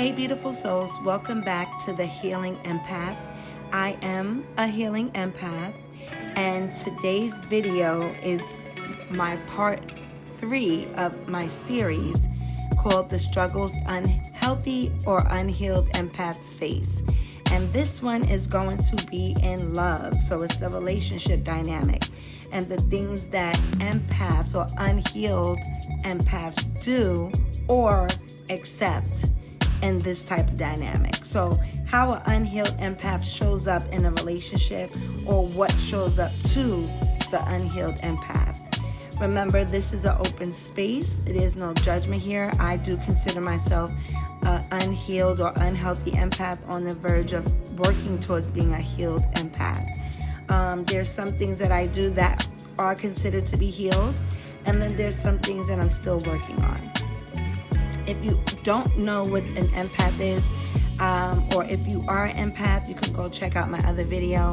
Hey beautiful souls, welcome back to the Healing Empath. I am a healing empath, and today's video is my part 3 of my series called The Struggles Unhealthy or Unhealed Empaths Face. And this one is going to be in love, so it's the relationship dynamic and the things that empaths or unhealed empaths do or accept in this type of dynamic. So how an unhealed empath shows up in a relationship, or what shows up to the unhealed empath. Remember, this is an open space. There's no judgment here. I do consider myself an unhealed or unhealthy empath on the verge of working towards being a healed empath. There's some things that I do that are considered to be healed, and then there's some things that I'm still working on. If you don't know what an empath is, or if you are an empath, you can go check out my other video,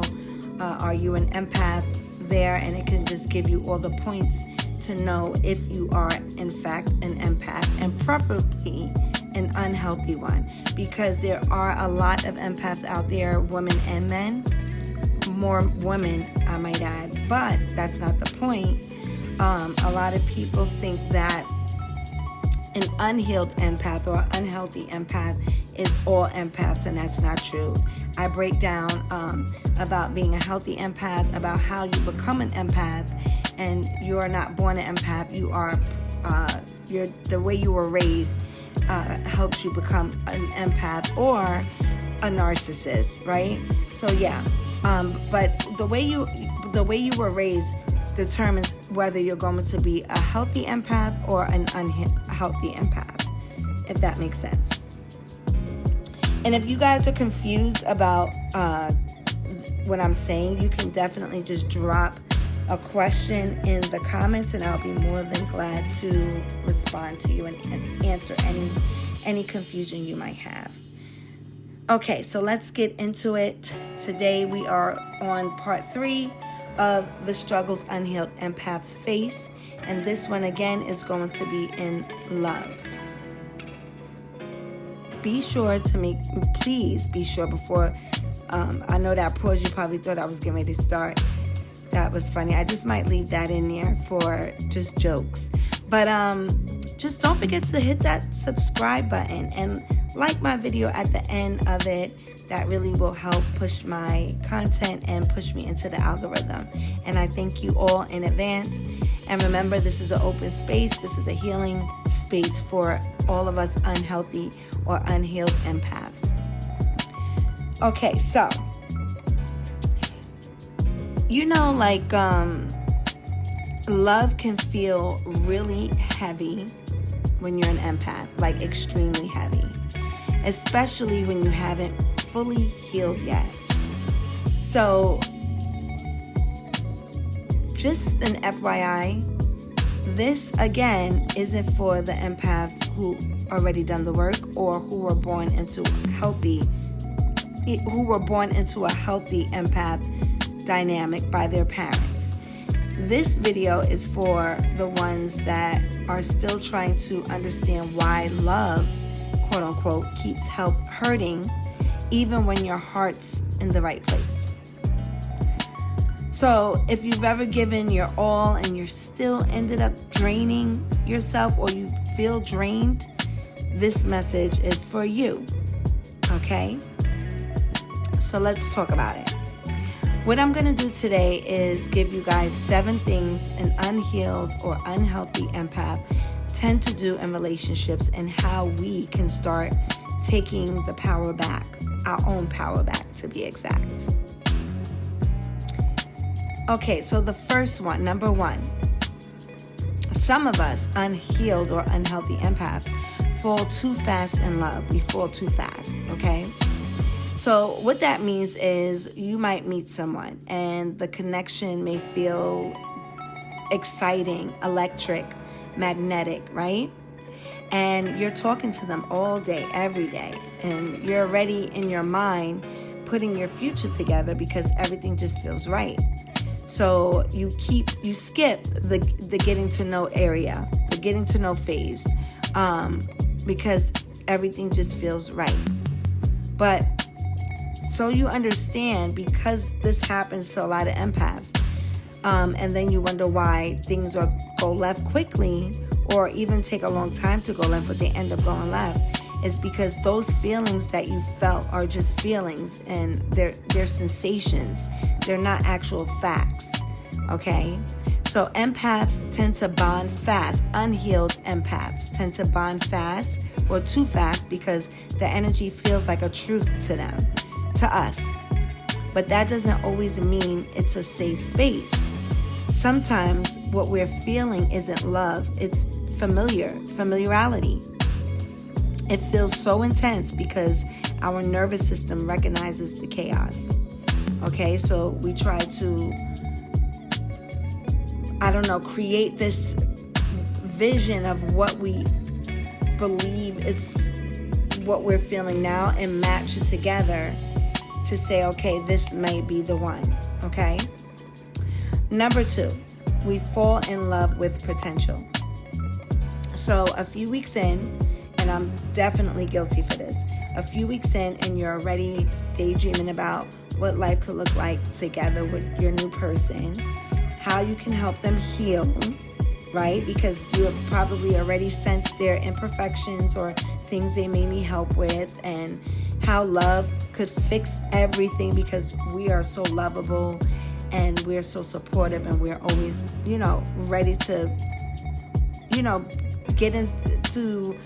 Are You an Empath? There, and it can just give you all the points to know if you are in fact an empath, and preferably an unhealthy one, because there are a lot of empaths out there, women and men, more women I might add, but that's not the point. A lot of people think that an unhealed empath or unhealthy empath is all empaths, and that's not true. I break down about being a healthy empath, about how you become an empath, and you are not born an empath. You are, the way you were raised helps you become an empath or a narcissist, right? So yeah, but the way you were raised determines whether you're going to be a healthy empath or an unhealthy empath, if that makes sense. And if you guys are confused about what I'm saying, you can definitely just drop a question in the comments, and I'll be more than glad to respond to you and answer any confusion you might have. Okay, so let's get into it. Today we are on part 3 of The Struggles Unhealed Empaths Face, and this one again is going to be in love. Please be sure before, I know that pause, you probably thought I was getting ready to start. That was funny. I just might leave that in there for just jokes. But just don't forget to hit that subscribe button and like my video at the end of it. That really will help push my content and push me into the algorithm. And I thank you all in advance. And remember, this is an open space. This is a healing space for all of us unhealthy or unhealed empaths. Okay, so, love can feel really heavy when you're an empath, like extremely heavy, especially when you haven't fully healed yet. So, just an FYI, this again isn't for the empaths who already done the work or who were born into a healthy empath dynamic by their parents. This video is for the ones that are still trying to understand why love, quote unquote, keeps hurting even when your heart's in the right place. So if you've ever given your all and you're still ended up draining yourself, or you feel drained, this message is for you. Okay? So let's talk about it. What I'm going to do today is give you guys 7 things an unhealed or unhealthy empath tend to do in relationships, and how we can start taking the power back, our own power back to be exact. Okay, so the first one, number 1. Some of us unhealed or unhealthy empaths fall too fast in love. We fall too fast, okay? So what that means is you might meet someone and the connection may feel exciting, electric, magnetic, right? And you're talking to them all day, every day, and you're already in your mind putting your future together because everything just feels right. So you skip the getting to know area, the getting to know phase, because everything just feels right. But so you understand, because this happens to a lot of empaths, and then you wonder why things go left quickly, or even take a long time to go left, but they end up going left, is because those feelings that you felt are just feelings, and they're sensations. They're not actual facts, okay? So empaths tend to bond fast. Unhealed empaths tend to bond fast, or too fast, because the energy feels like a truth to them, to us. But that doesn't always mean it's a safe space. Sometimes what we're feeling isn't love, it's familiarity. It feels so intense because our nervous system recognizes the chaos. Okay, so we try to, create this vision of what we believe is what we're feeling now and match it together to say, okay, this may be the one, okay? Number 2, we fall in love with potential. So a few weeks in, and I'm definitely guilty for this, a few weeks in and you're already daydreaming about what life could look like together with your new person, how you can help them heal, right? Because you have probably already sensed their imperfections or things they may need help with, and how love could fix everything because we are so lovable and we're so supportive, and we're always, ready to, get into,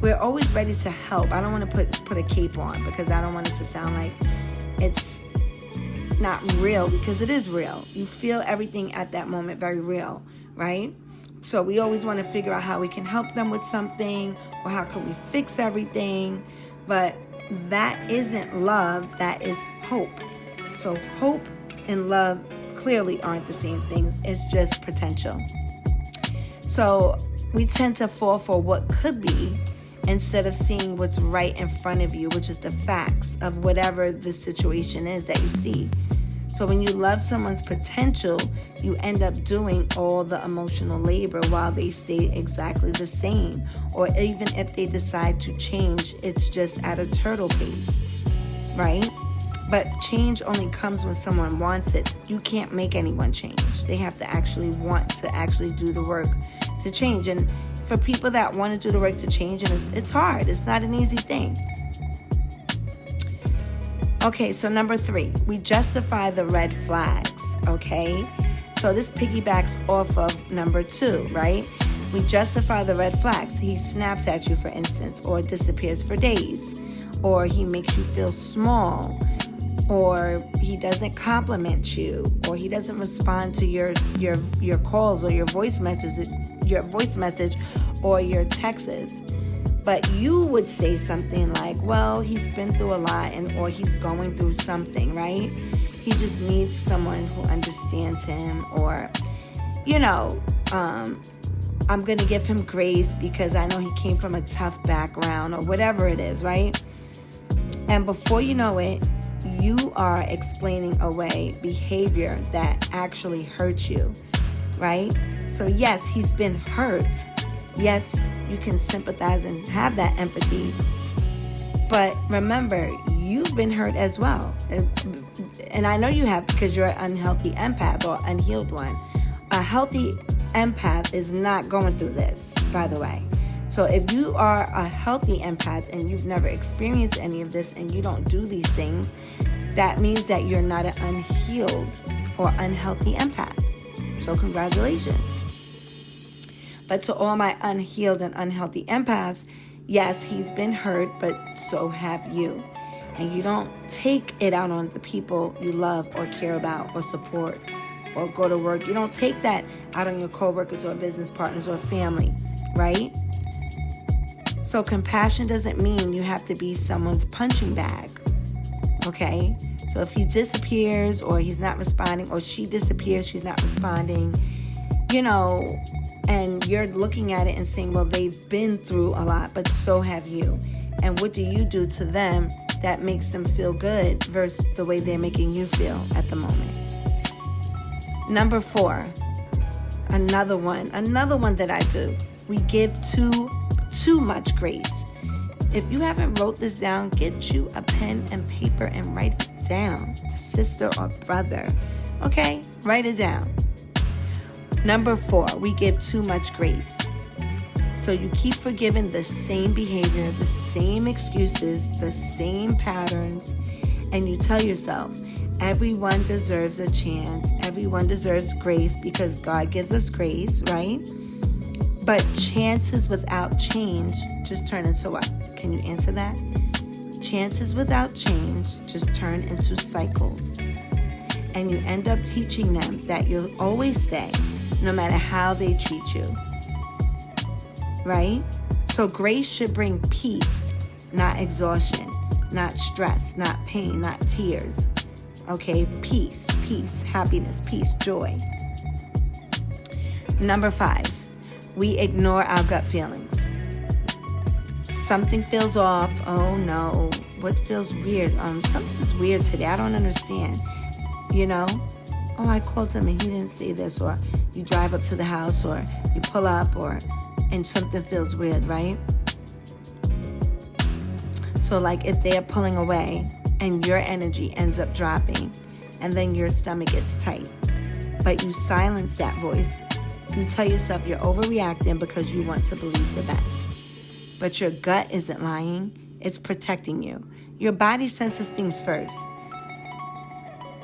we're always ready to help. I don't want to put a cape on, because I don't want it to sound like it's not real, because it is real. You feel everything at that moment very real, right? So we always want to figure out how we can help them with something, or how can we fix everything. But that isn't love, that is hope. So hope and love clearly aren't the same things. It's just potential. So we tend to fall for what could be instead of seeing what's right in front of you, which is the facts of whatever the situation is that you see. So when you love someone's potential, you end up doing all the emotional labor while they stay exactly the same. Or even if they decide to change, it's just at a turtle pace, right? But change only comes when someone wants it. You can't make anyone change. They have to actually want to actually do the work to change. And for people that want to do the work to change, and it's hard. It's not an easy thing. Okay, so number 3, we justify the red flags, okay? So this piggybacks off of number 2, right? We justify the red flags. He snaps at you, for instance, or disappears for days, or he makes you feel small, or he doesn't compliment you, or he doesn't respond to your calls or your voice message or your texts. But you would say something like, well, he's been through a lot, or he's going through something, right? He just needs someone who understands him, or, I'm going to give him grace because I know he came from a tough background, or whatever it is, right? And before you know it, you are explaining away behavior that actually hurts you, right? So yes, he's been hurt. Yes, you can sympathize and have that empathy. But remember, you've been hurt as well. And I know you have, because you're an unhealthy empath, or unhealed one. A healthy empath is not going through this, by the way. So if you are a healthy empath and you've never experienced any of this and you don't do these things, that means that you're not an unhealed or unhealthy empath. So congratulations. But to all my unhealed and unhealthy empaths, yes, he's been hurt, but so have you. And you don't take it out on the people you love or care about or support or go to work. You don't take that out on your coworkers or business partners or family, right? So compassion doesn't mean you have to be someone's punching bag, okay? So if he disappears, or he's not responding, or she disappears, she's not responding, and you're looking at it and saying, well, they've been through a lot, but so have you. And what do you do to them that makes them feel good versus the way they're making you feel at the moment? Number 4, another one that I do. We give too much grace. If you haven't wrote this down, get you a pen and paper and write it down. Sister or brother. Okay? Write it down. Number 4, we give too much grace. So you keep forgiving the same behavior, the same excuses, the same patterns, and you tell yourself, everyone deserves a chance. Everyone deserves grace because God gives us grace, right? But chances without change just turn into what? Can you answer that? Chances without change just turn into cycles. And you end up teaching them that you'll always stay, no matter how they treat you. Right? So grace should bring peace, not exhaustion, not stress, not pain, not tears. Okay? Peace, happiness, peace, joy. Number 5, we ignore our gut feelings. Something feels off. Oh no, what feels weird? Something's weird today. I don't understand. You know? Oh, I called him and he didn't say this. Or you drive up to the house, or you pull up, and something feels weird, right? So like if they're pulling away and your energy ends up dropping, and then your stomach gets tight, but you silence that voice. You tell yourself you're overreacting because you want to believe the best. But your gut isn't lying. It's protecting you. Your body senses things first.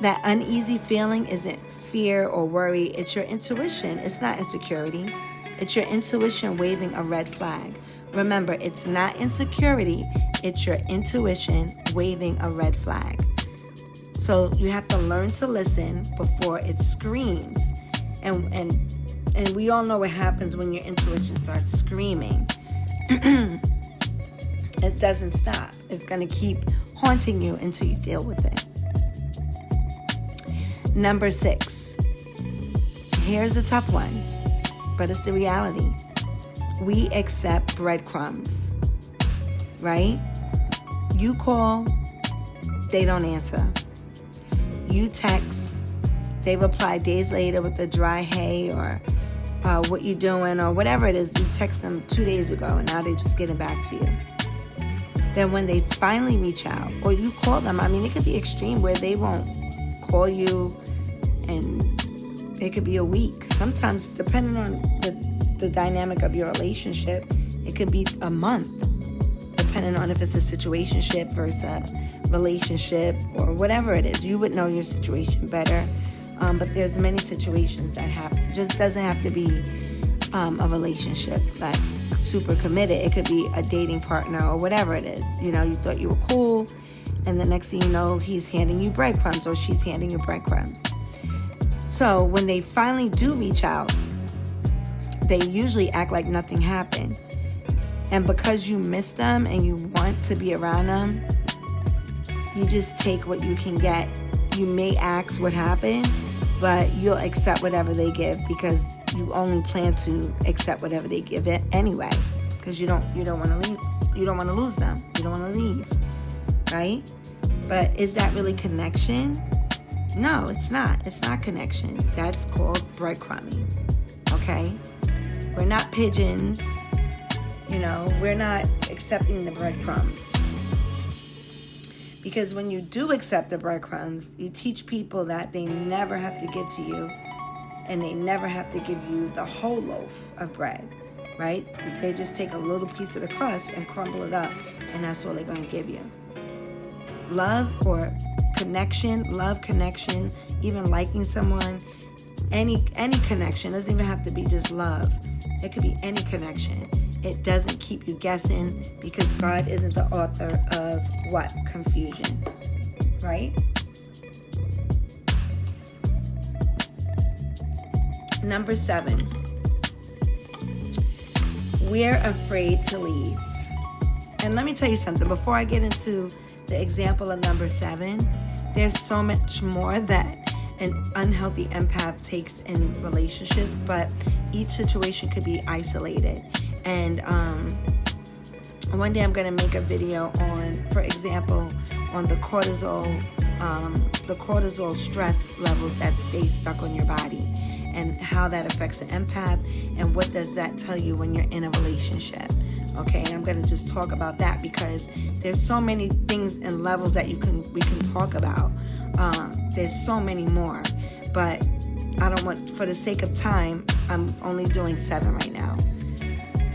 That uneasy feeling isn't fear or worry. It's your intuition. It's not insecurity. It's your intuition waving a red flag. Remember, it's not insecurity. It's your intuition waving a red flag. So you have to learn to listen before it screams. And we all know what happens when your intuition starts screaming. It doesn't stop. It's going to keep haunting you until you deal with it. Number 6. Here's a tough one, but it's the reality. We accept breadcrumbs, right? You call, they don't answer. You text, they reply days later with a dry hey or what you doing or whatever it is. You text them 2 days ago and now they're just getting back to you. Then when they finally reach out, or you call them, I mean, it could be extreme where they won't call you and it could be a week. Sometimes, depending on the dynamic of your relationship, it could be a month, depending on if it's a situationship versus a relationship or whatever it is. You would know your situation better, but there's many situations that happen. It just doesn't have to be a relationship that's super committed. It could be a dating partner or whatever it is. You know, you thought you were cool, and the next thing you know, he's handing you breadcrumbs or she's handing you breadcrumbs. So when they finally do reach out, they usually act like nothing happened. And because you miss them and you want to be around them, you just take what you can get. You may ask what happened, but you'll accept whatever they give because you only plan to accept whatever they give it anyway. Because you don't want to leave. You don't want to lose them. You don't want to leave, right? But is that really connection? No, it's not. It's not connection. That's called breadcrumbing. Okay? We're not pigeons. You know, we're not accepting the breadcrumbs. Because when you do accept the breadcrumbs, you teach people that they never have to give to you, and they never have to give you the whole loaf of bread, right? They just take a little piece of the crust and crumble it up, and that's all they're going to give you. Love or connection, even liking someone, any connection, doesn't even have to be just love. It could be any connection. It doesn't keep you guessing because God isn't the author of what? Confusion, right? Number 7, we're afraid to leave. And let me tell you something. Before I get into the example of number 7, there's so much more that an unhealthy empath takes in relationships, but each situation could be isolated. And one day I'm going to make a video on, for example, on the cortisol stress levels that stay stuck on your body. and how that affects the empath, and what does that tell you when you're in a relationship. Okay, and I'm going to just talk about that because there's so many things and levels that we can talk about. There's so many more, but I don't want, for the sake of time, I'm only doing 7 right now.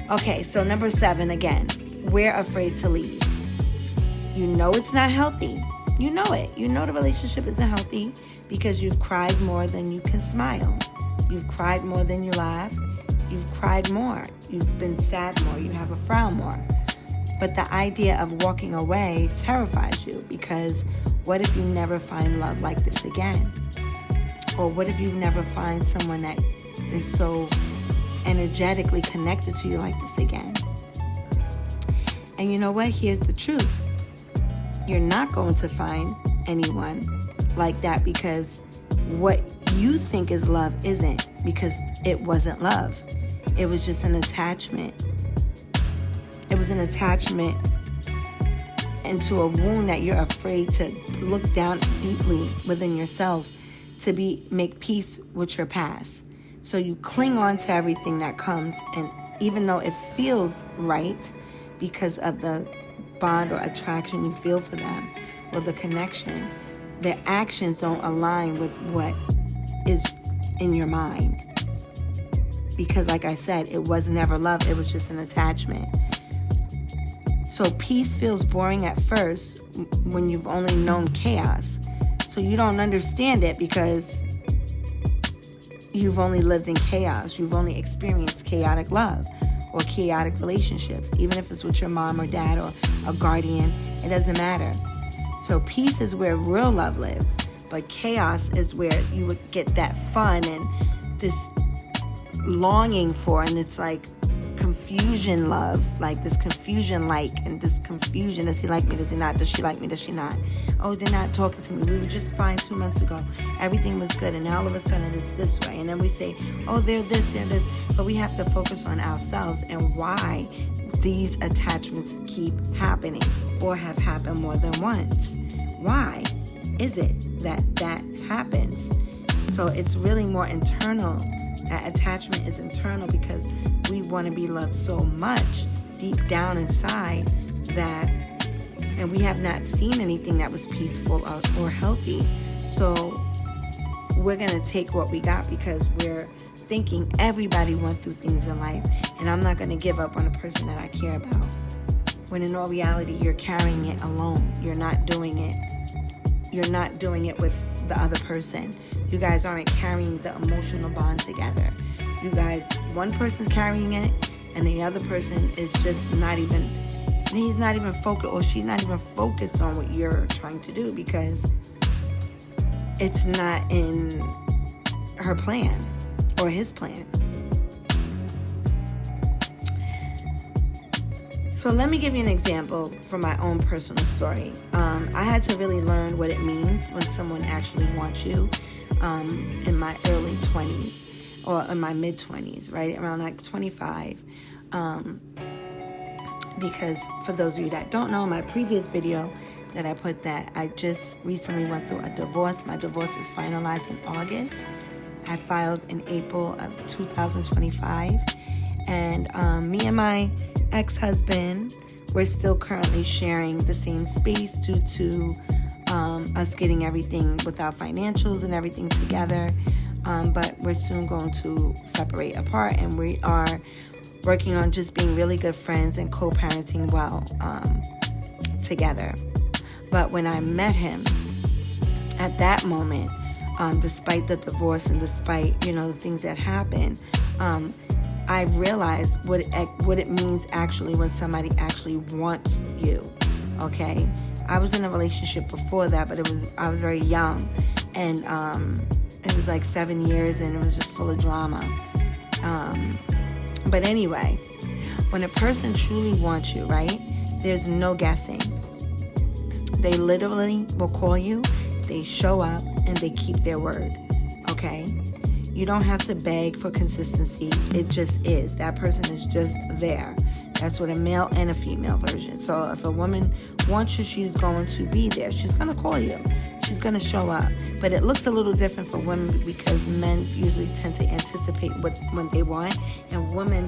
Okay, so number 7 again, we're afraid to leave. You know it's not healthy. You know it. You know the relationship isn't healthy because you've cried more than you can smile. You've cried more than you laugh. You've cried more. You've been sad more. You have a frown more. But the idea of walking away terrifies you because what if you never find love like this again? Or what if you never find someone that is so energetically connected to you like this again? And you know what? Here's the truth. You're not going to find anyone like that because what you think is love isn't, because it wasn't love. It was just an attachment. It was an attachment into a wound that you're afraid to look down deeply within yourself to make peace with your past. So you cling on to everything that comes, and even though it feels right because of the bond or attraction you feel for them or the connection, their actions don't align with what is in your mind. Because like I said, it was never love, it was just an attachment. So peace feels boring at first when you've only known chaos. So you don't understand it because you've only lived in chaos. You've only experienced chaotic love or chaotic relationships, even if it's with your mom or dad or a guardian, it doesn't matter. So peace is where real love lives, but chaos is where you would get that fun and this longing for, and it's like confusion love, like this confusion and this confusion. Does he like me? Does he not? Does she like me? Does she not? Oh, they're not talking to me. We were just fine 2 months ago. Everything was good, and now all of a sudden it's this way. And then we say, oh, they're this, they're this. But we have to focus on ourselves and why these attachments keep happening or have happened more than once. Why is it that happens? So it's really more internal. That attachment is internal because we want to be loved so much deep down inside that, and we have not seen anything that was peaceful or healthy. So we're going to take what we got because we're thinking everybody went through things in life, and I'm not going to give up on a person that I care about. When in all reality, you're carrying it alone. You're not doing it. You're not doing it with the other person. You guys aren't carrying the emotional bond together. You guys, one person's carrying it, and the other person is just not even, he's not even focused, or she's not even focused on what you're trying to do because it's not in her plan or his plan. So let me give you an example from my own personal story. I had to really learn what it means when someone actually wants you in my early 20s or in my mid 20s, right? Around like 25. Because for those of you that don't know, my previous video that I put that I just recently went through a divorce. My divorce was finalized in August. I filed in April of 2025. And me and my ex-husband, we're still currently sharing the same space due to us getting everything with our financials and everything together. But we're soon going to separate apart, and we are working on just being really good friends and co-parenting well together. But when I met him, at that moment, despite the divorce and despite, the things that happened, I realized what it means actually when somebody actually wants you, okay? I was in a relationship before that, but I was very young, and it was like 7 years, and it was just full of drama. But anyway, when a person truly wants you, right, there's no guessing. They literally will call you, they show up, and they keep their word, okay? You don't have to beg for consistency. It just is. That person is just there. That's with a male and a female version. So if a woman wants you, she's going to be there. She's going to call you. She's going to show up. But it looks a little different for women because men usually tend to anticipate what they want, and women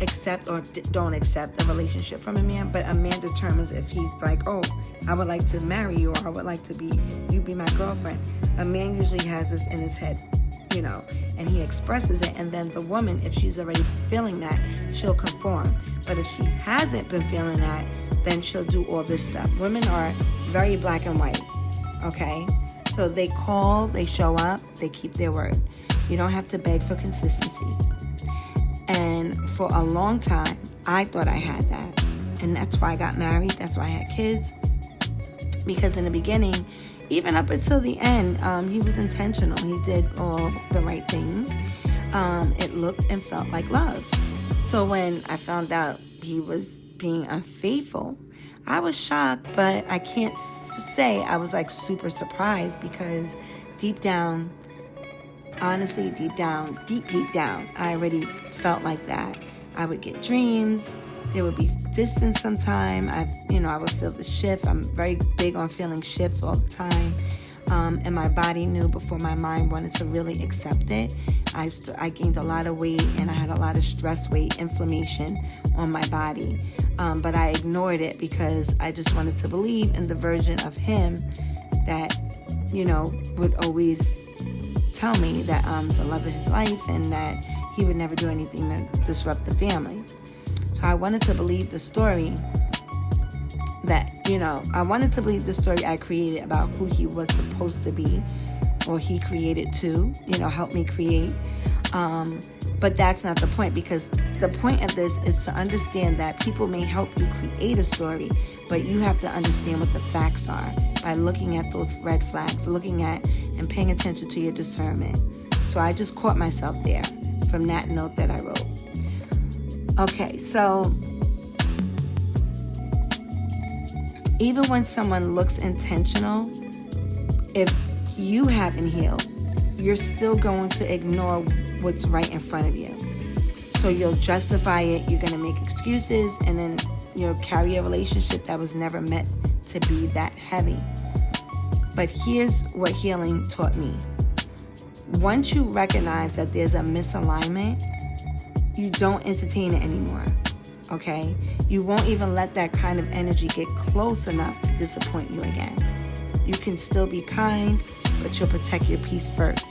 accept or don't accept a relationship from a man. But a man determines if he's like, oh, I would like to marry you, or I would like to be, you be my girlfriend. A man usually has this in his head, and he expresses it. And then the woman, if she's already feeling that, she'll conform. But if she hasn't been feeling that, then she'll do all this stuff. Women are very black and white, okay? So they call, they show up, they keep their word. You don't have to beg for consistency. And for a long time, I thought I had that. And that's why I got married. That's why I had kids. Because in the beginning, even up until the end, he was intentional. He did all the right things. It looked and felt like love. So when I found out he was being unfaithful, I was shocked, but I can't say I was like super surprised, because deep down, honestly, deep down, I already felt like that. I would get dreams. There would be distance sometime. I would feel the shift. I'm very big on feeling shifts all the time. And my body knew before my mind wanted to really accept it. I gained a lot of weight, and I had a lot of stress weight, inflammation on my body. But I ignored it because I just wanted to believe in the version of him that, would always tell me that I'm the love of his life and that he would never do anything to disrupt the family. So I wanted to believe the story I created about who he was supposed to be, or he created to, help me create. But that's not the point, because the point of this is to understand that people may help you create a story, but you have to understand what the facts are by looking at those red flags, looking at and paying attention to your discernment. So I just caught myself there from that note that I wrote. Okay, so even when someone looks intentional, if you haven't healed, you're still going to ignore what's right in front of you. So you'll justify it, you're going to make excuses, and then you'll carry a relationship that was never meant to be that heavy. But here's what healing taught me. Once you recognize that there's a misalignment, you don't entertain it anymore, okay? You won't even let that kind of energy get close enough to disappoint you again. You can still be kind, but you'll protect your peace first,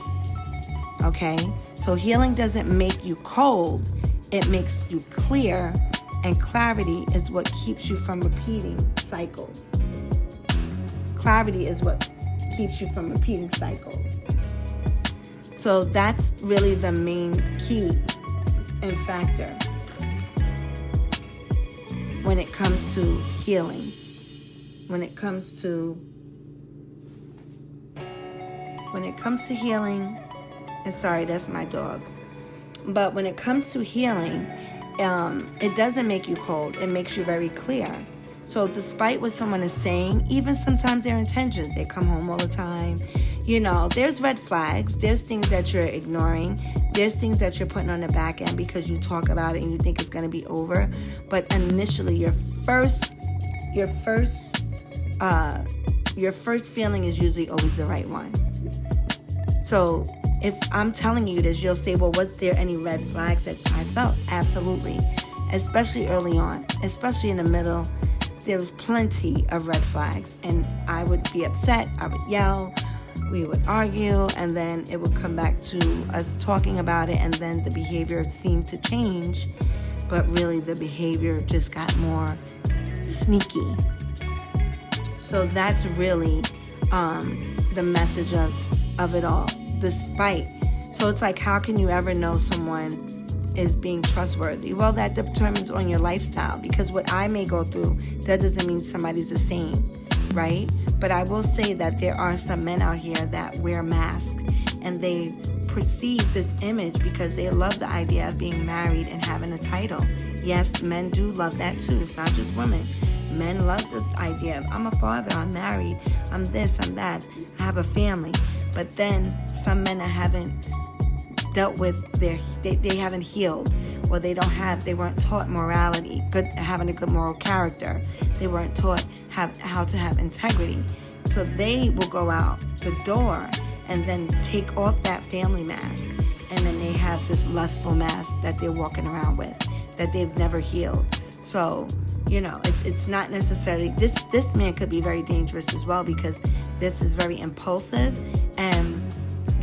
okay? So healing doesn't make you cold, it makes you clear, and clarity is what keeps you from repeating cycles. Clarity is what keeps you from repeating cycles. So that's really the main key and factor when it comes to healing. When it comes to healing, and sorry, that's my dog. But when it comes to healing, it doesn't make you cold. It makes you very clear. So despite what someone is saying, even sometimes their intentions, they come home all the time. There's red flags. There's things that you're ignoring. There's things that you're putting on the back end because you talk about it and you think it's going to be over. But initially, your first feeling is usually always the right one. So if I'm telling you this, you'll say, well, was there any red flags that I felt? Absolutely. Especially early on, especially in the middle, there was plenty of red flags. And I would be upset. I would yell. We would argue. And then it would come back to us talking about it. And then the behavior seemed to change. But really, the behavior just got more sneaky. So that's really the message of it all. Despite. So it's like, how can you ever know someone is being trustworthy? Well, that determines on your lifestyle, because what I may go through, that doesn't mean somebody's the same, right? But I will say that there are some men out here that wear masks, and they perceive this image because they love the idea of being married and having a title. Yes, men do love that too. It's not just women. Men love the idea of, I'm a father, I'm married, I'm this, I'm that, I have a family. But then some men that haven't dealt with they haven't healed, or they weren't taught morality, having a good moral character. They weren't taught how to have integrity. So they will go out the door and then take off that family mask, and then they have this lustful mask that they're walking around with, that they've never healed. So, it's not necessarily, this man could be very dangerous as well, because this is very impulsive, and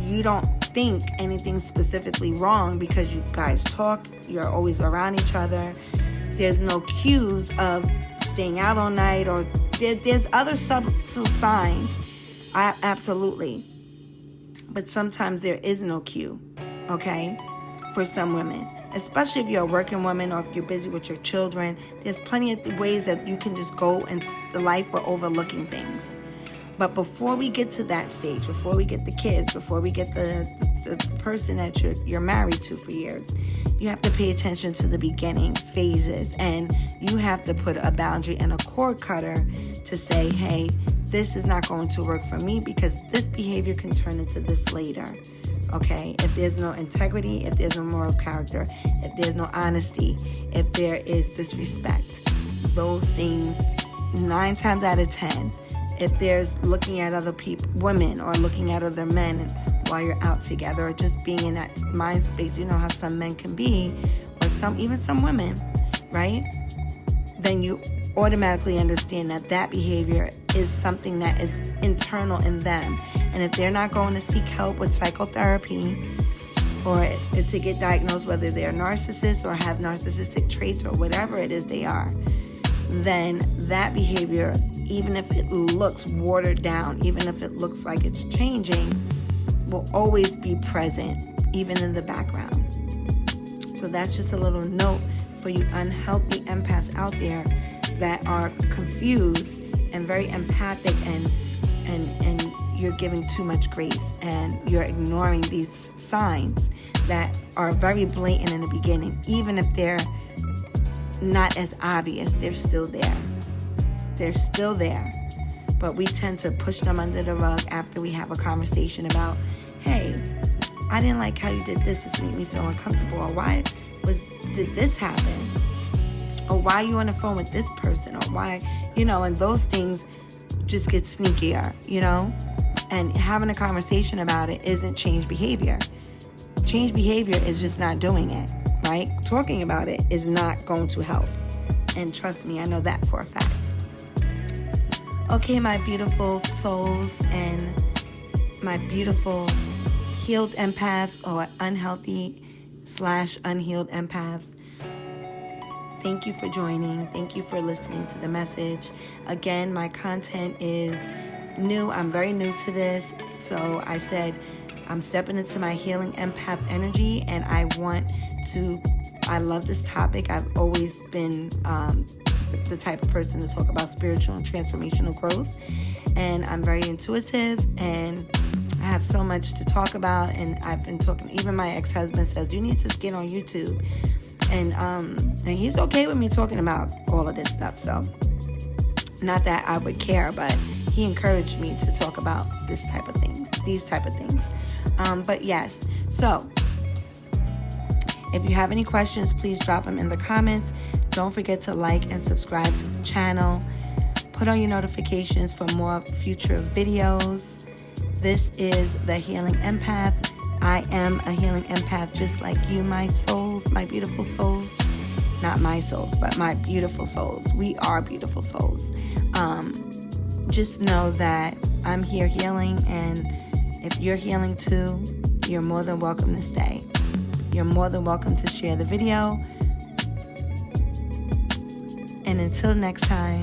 you don't think anything specifically wrong because you guys talk, you're always around each other. There's no cues of staying out all night, or there's other subtle signs, absolutely. But sometimes there is no cue, okay, for some women. Especially if you're a working woman, or if you're busy with your children. There's plenty of ways that you can just go into life by overlooking things. But before we get to that stage, before we get the kids, before we get the person that you're married to for years, you have to pay attention to the beginning phases, and you have to put a boundary and a cord cutter to say, hey, this is not going to work for me, because this behavior can turn into this later. Okay, if there's no integrity, if there's no moral character, if there's no honesty, if there is disrespect, those things, 9 times out of 10, if there's looking at other women, or looking at other men while you're out together, or just being in that mind space, you know how some men can be, or even some women, right? Then you automatically understand that behavior is something that is internal in them. And if they're not going to seek help with psychotherapy, or to get diagnosed whether they're narcissists or have narcissistic traits or whatever it is they are, then that behavior, even if it looks watered down, even if it looks like it's changing, will always be present, even in the background. So that's just a little note for you unhealthy empaths out there that are confused and very empathic, and you're giving too much grace, and you're ignoring these signs that are very blatant in the beginning. Even if they're not as obvious, they're still there. They're still there. But we tend to push them under the rug after we have a conversation about, hey, I didn't like how you did this. This made me feel uncomfortable. Or why did this happen? Or why are you on the phone with this person? Or why, and those things just get sneakier, And having a conversation about it isn't change behavior. Change behavior is just not doing it, right? Talking about it is not going to help. And trust me, I know that for a fact. Okay, my beautiful souls and my beautiful healed empaths, or unhealthy/unhealed empaths, thank you for joining. Thank you for listening to the message. Again, my content is new. I'm very new to this. So I said I'm stepping into my healing empath energy, and I love this topic. I've always been the type of person to talk about spiritual and transformational growth. And I'm very intuitive, and I have so much to talk about. And I've been talking, even my ex-husband says, you need to get on YouTube. And he's okay with me talking about all of this stuff. So not that I would care, but he encouraged me to talk about these type of things. But yes, so if you have any questions, please drop them in the comments. Don't forget to like and subscribe to the channel. Put on your notifications for more future videos. This is the Healing Empath. I am a healing empath just like you, my souls, my beautiful souls. Not my souls, but my beautiful souls. We are beautiful souls. Just know that I'm here healing, and if you're healing too, you're more than welcome to stay. You're more than welcome to share the video. And until next time,